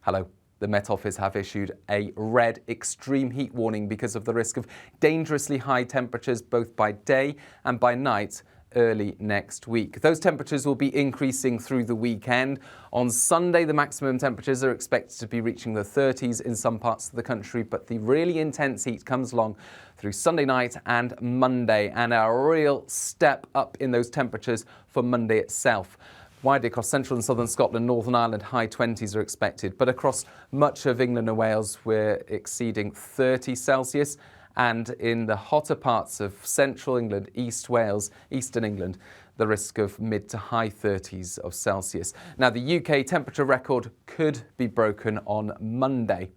Hello. The Met Office have issued a red extreme heat warning because of the risk of dangerously high temperatures both by day and by night early next week. Those temperatures will be increasing through the weekend. On Sunday, the maximum temperatures are expected to be reaching the 30s in some parts of the country, but the really intense heat comes along through Sunday night and Monday, and a real step up in those temperatures for Monday itself. Widely across central and southern Scotland, Northern Ireland, high 20s are expected, but across much of England and Wales, we're exceeding 30 Celsius. And in the hotter parts of central England, East Wales, eastern England, the risk of mid to high 30s of Celsius. Now, the UK temperature record could be broken on Monday,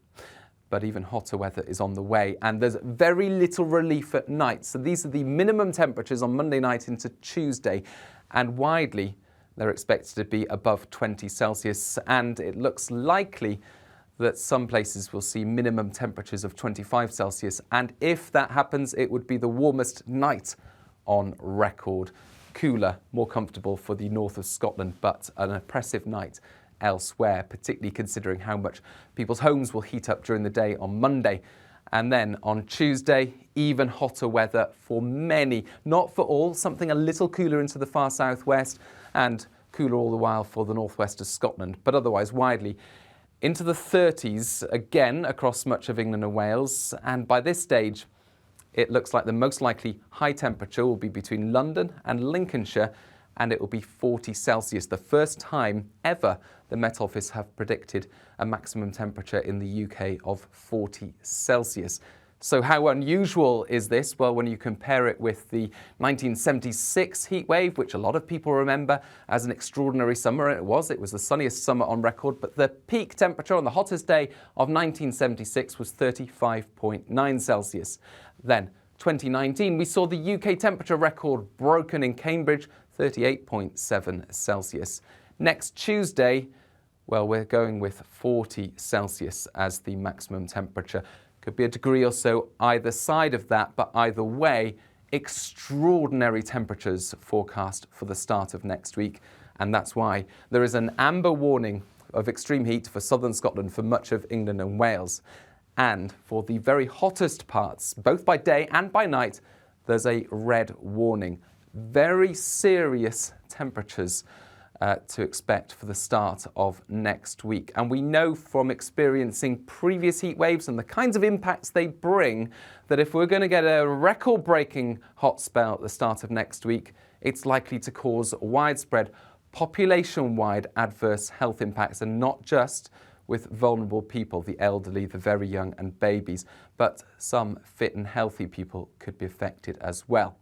but even hotter weather is on the way, and there's very little relief at night. So these are the minimum temperatures on Monday night into Tuesday, and widely they're expected to be above 20 Celsius, and it looks likely that some places will see minimum temperatures of 25 Celsius, and if that happens, it would be the warmest night on record. Cooler, more comfortable for the north of Scotland, but an oppressive night elsewhere, particularly considering how much people's homes will heat up during the day on Monday. And then on Tuesday, even hotter weather for many, not for all, something a little cooler into the far southwest and cooler all the while for the northwest of Scotland, but otherwise widely into the 30s again across much of England and Wales. And by this stage, it looks like the most likely high temperature will be between London and Lincolnshire, and it will be 40 Celsius, the first time ever the Met Office have predicted a maximum temperature in the UK of 40 Celsius. So how unusual is this? Well, when you compare it with the 1976 heatwave, which a lot of people remember as an extraordinary summer, and it was the sunniest summer on record, but the peak temperature on the hottest day of 1976 was 35.9 Celsius. Then 2019, we saw the UK temperature record broken in Cambridge, 38.7 Celsius. Next Tuesday, well, we're going with 40 Celsius as the maximum temperature. Could be a degree or so either side of that, but either way, extraordinary temperatures forecast for the start of next week. And that's why there is an amber warning of extreme heat for southern Scotland, for much of England and Wales. And for the very hottest parts, both by day and by night, there's a red warning. Very serious temperatures to expect for the start of next week. And we know from experiencing previous heat waves and the kinds of impacts they bring that if we're going to get a record-breaking hot spell at the start of next week, it's likely to cause widespread population-wide adverse health impacts, and not just with vulnerable people, the elderly, the very young and babies, but some fit and healthy people could be affected as well.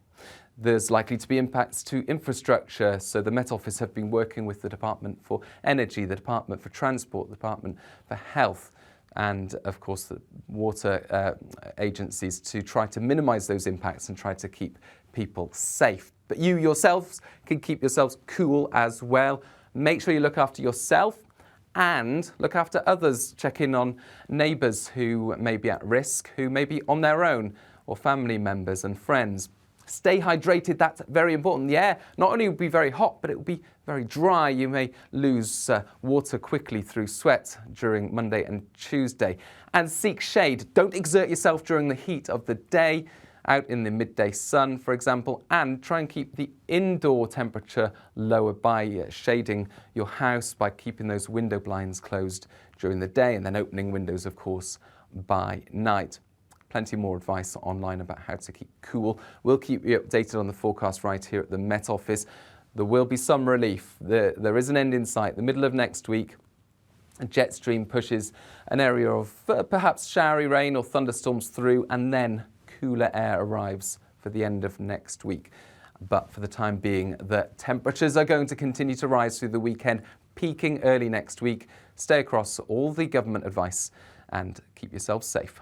There's likely to be impacts to infrastructure, so the Met Office have been working with the Department for Energy, the Department for Transport, the Department for Health, and of course the water agencies to try to minimise those impacts and try to keep people safe. But you yourselves can keep yourselves cool as well. Make sure you look after yourself and look after others. Check in on neighbours who may be at risk, who may be on their own, or family members and friends. Stay hydrated, that's very important. The air not only will be very hot, but it will be very dry. You may lose water quickly through sweat during Monday and Tuesday. And seek shade. Don't exert yourself during the heat of the day, out in the midday sun, for example, and try and keep the indoor temperature lower by shading your house, by keeping those window blinds closed during the day and then opening windows, of course, by night. Plenty more advice online about how to keep cool. We'll keep you updated on the forecast right here at the Met Office. There will be some relief. There is an end in sight. The middle of next week, a jet stream pushes an area of perhaps showery rain or thunderstorms through, and then cooler air arrives for the end of next week. But for the time being, the temperatures are going to continue to rise through the weekend, peaking early next week. Stay across all the government advice and keep yourselves safe.